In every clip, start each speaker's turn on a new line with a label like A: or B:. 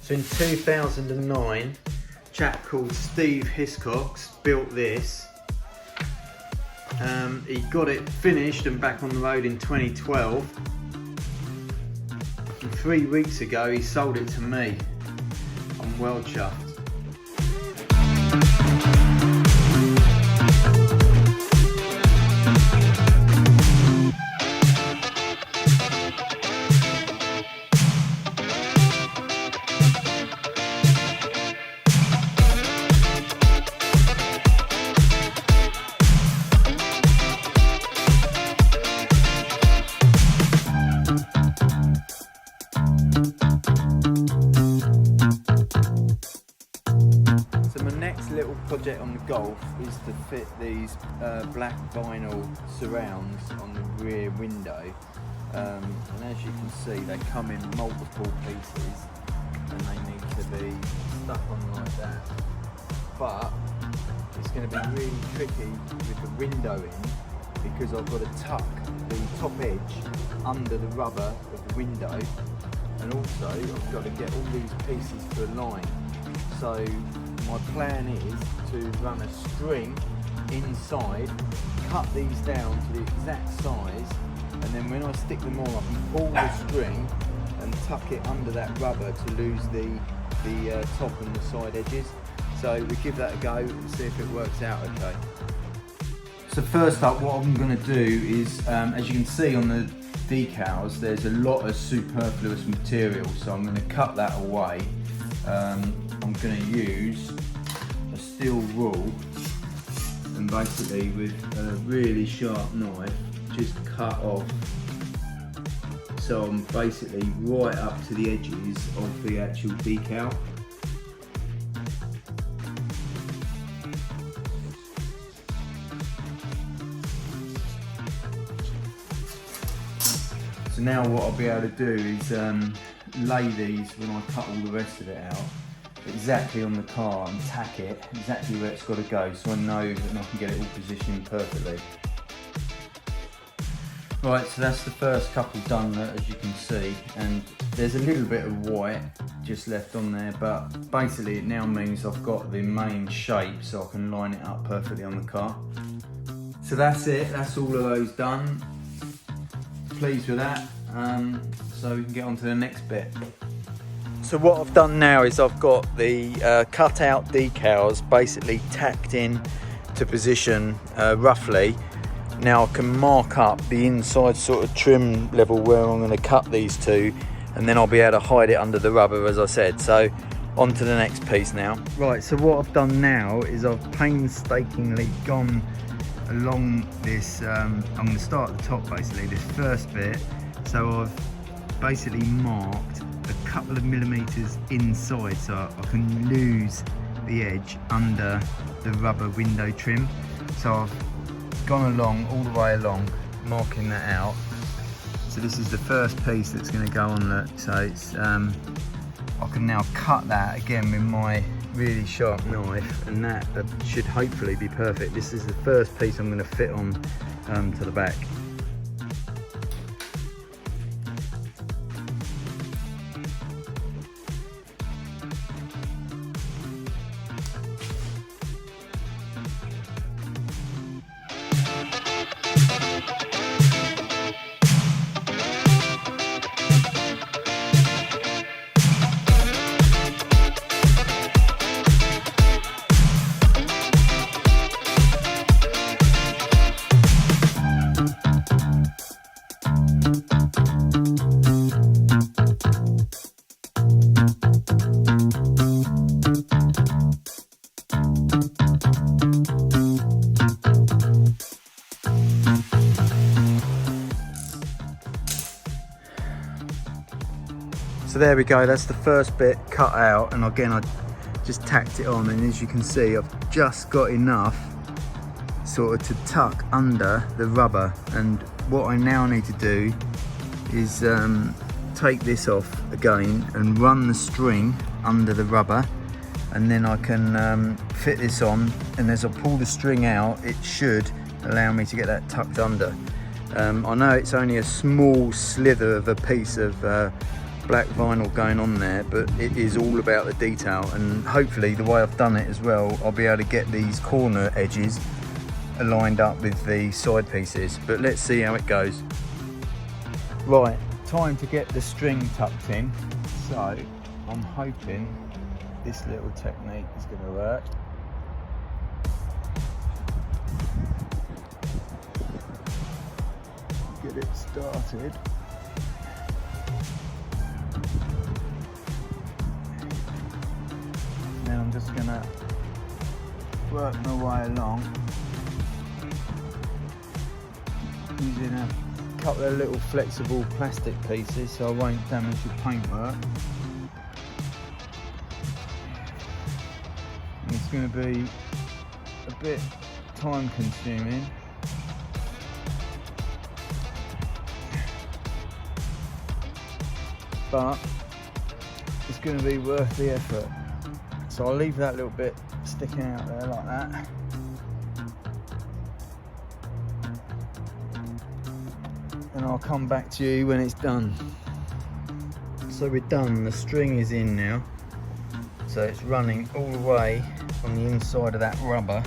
A: So in 2009, a chap called Steve Hiscox built this. He got it finished and back on the road in 2012. And 3 weeks ago he sold it to me. I'm well chuffed. Little project on the Golf is to fit these black vinyl surrounds on the rear window, and as you can see they come in multiple pieces and they need to be stuck on like that, but it's going to be really tricky with the window in because I've got to tuck the top edge under the rubber of the window, and also I've got to get all these pieces to align. So my plan is to run a string inside, cut these down to the exact size, and then when I stick them on I can pull the string and tuck it under that rubber to lose the top and the side edges. So we give that a go and see if it works out okay. So first up, what I'm going to do is, as you can see on the decals, there's a lot of superfluous material, so I'm going to cut that away. I'm going to use a steel rule and basically with a really sharp knife just cut off, so I'm basically right up to the edges of the actual decal. So now what I'll be able to do is lay these, when I cut all the rest of it out, exactly on the car and tack it exactly where it's got to go, so I know that I can get it all positioned perfectly. Right, so that's the first couple done, as you can see, and there's a little bit of white just left on there, but basically it now means I've got the main shape so I can line it up perfectly on the car. So that's it, that's all of those done. Pleased with that, so we can get on to the next bit. So what I've done now is I've got the cut out decals basically tacked in to position roughly. Now I can mark up the inside sort of trim level where I'm going to cut these to, and then I'll be able to hide it under the rubber, as I said. So on to the next piece now. Right, so what I've done now is I've painstakingly gone along this, I'm going to start at the top basically, this first bit. So I've basically marked a couple of millimeters inside so I can lose the edge under the rubber window trim. So I've gone along, all the way along, marking that out. So this is the first piece that's going to go on that. So it's, I can now cut that again with my really sharp knife, and that should hopefully be perfect. This is the first piece I'm going to fit on to the back. So there we go, that's the first bit cut out, and again I just tacked it on, and as you can see I've just got enough sort of to tuck under the rubber. And what I now need to do is take this off again and run the string under the rubber, and then I can fit this on, and as I pull the string out it should allow me to get that tucked under. I know it's only a small slither of a piece of black vinyl going on there, but it is all about the detail, and hopefully the way I've done it as well, I'll be able to get these corner edges aligned up with the side pieces. But let's see how it goes. Right, time to get the string tucked in, so I'm hoping this little technique is going to work. Get it started. Now I'm just going to work my way along using a couple of little flexible plastic pieces so I won't damage the paintwork. It's going to be a bit time consuming, but it's going to be worth the effort. So I'll leave that little bit sticking out there like that. And I'll come back to you when it's done. So we're done, the string is in now. So it's running all the way on the inside of that rubber.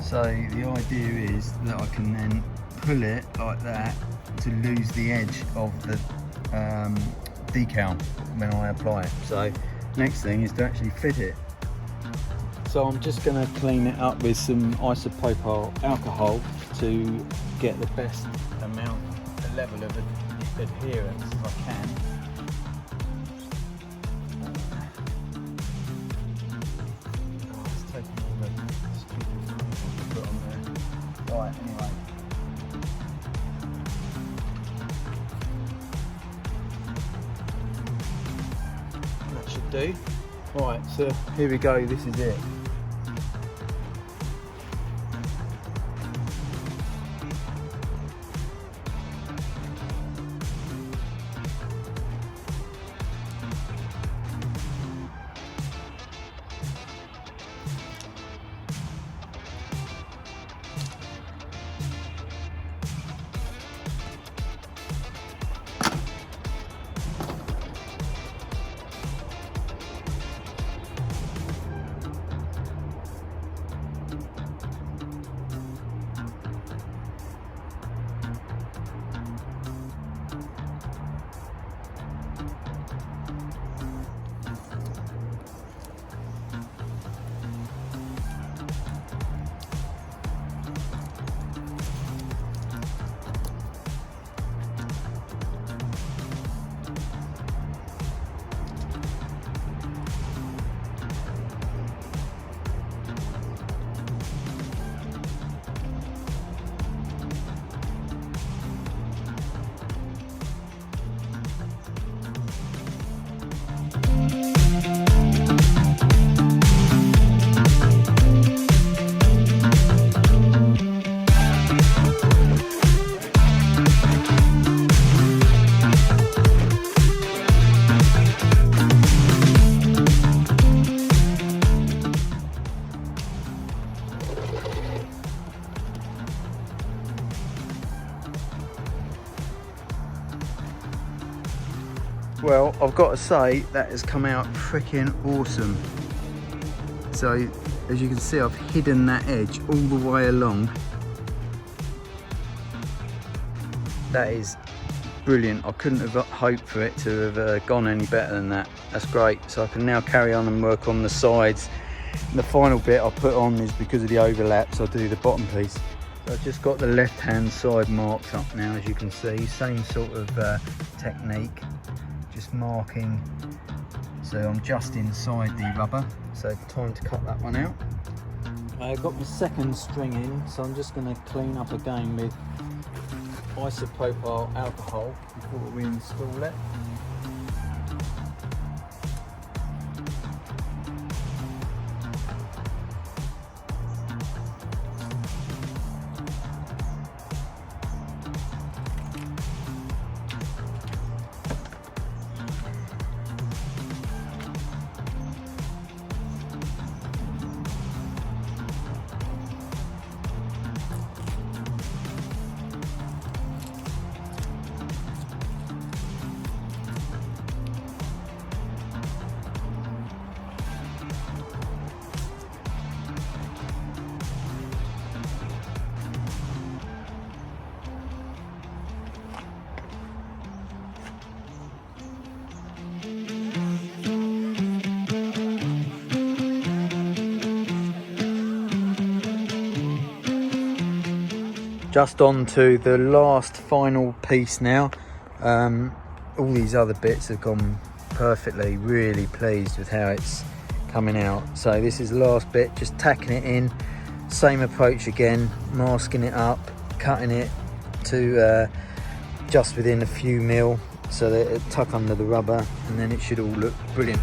A: So the idea is that I can then pull it like that to lose the edge of the decal when I apply it. So next thing is to actually fit it. So I'm just going to clean it up with some isopropyl alcohol to get the best amount, the level of adherence as I can. It's taking all the stupid things to put on there. Right, anyway. That should do. Right, so here we go, this is it. Well, I've got to say that has come out freaking awesome. So as you can see, I've hidden that edge all the way along. That is brilliant. I couldn't have hoped for it to have gone any better than that. That's great. So I can now carry on and work on the sides. And the final bit I put on is because of the overlaps, I'll do the bottom piece. So I've just got the left hand side marked up now, as you can see. Same sort of technique. Just marking, so I'm just inside the rubber, so time to cut that one out. I've got my second string in, so I'm just going to clean up again with isopropyl alcohol before we install it. Just on to the last final piece now. All these other bits have gone perfectly. Really pleased with how it's coming out. So this is the last bit, just tacking it in. Same approach again, masking it up, cutting it to just within a few mil so that it tuck under the rubber, and then it should all look brilliant.